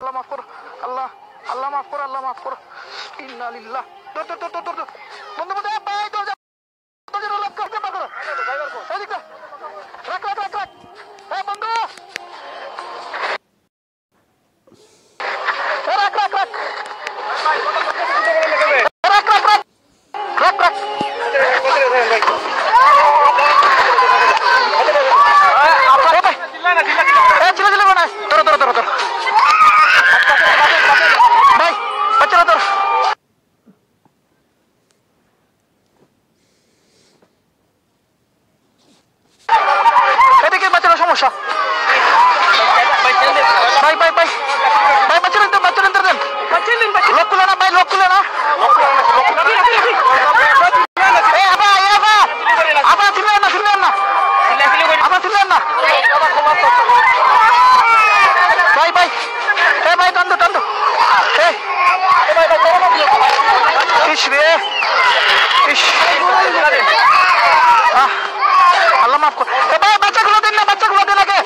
আল্লাহ মাফ করো, আল্লাহ আল্লাহ মাফ করো, আল্লাহ মাফ করো। ইন্না লিল্লাহ। দৌড় দৌড় দৌড় দৌড় দৌড়। বন্ধু বন্ধু ভাই দৌড় যা, দৌড় যা, লক কর চেপা করো। এদিকে রাখ রাখ রাখ রাখ। এই বন্ধু রাখ রাখ রাখ রাখ রাখ রাখ রাখ রাখ। সমস্যা ভাই ভাই ভাই ভাই বাচ্চা দেন, বাচ্চা দেন, লোক খুলে না ভাই, লোক খুলে না। আবার ফিরবেন না, ফিরবেন না, আবার ফিরবেন না ভাই ভাই। এ ভাই টান দো, টান দো। ইস রে ইস, আল্লাহ মাফ কর। ভাই বাচ্চাগুলো দিন না, বাচ্চাগুলো দিন আগে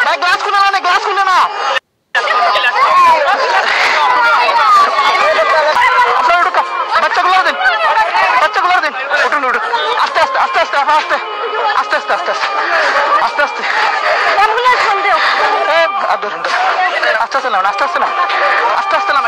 ভাই। গ্লাস খুলে না, গ্লাস খুলে না। আপনার ওটা বাচ্চাগুলো দিন, বাচ্চাগুলো দিন। উঠুন উঠুন, আস্তে আস্তে আস্তে আস্তে আস্তে আস্তে আস্তে আস্তে আস্তে আস্তে আস্তে আস্তে নাম, আস্তে আস্তে নাম, আস্তে আস্তে নাম।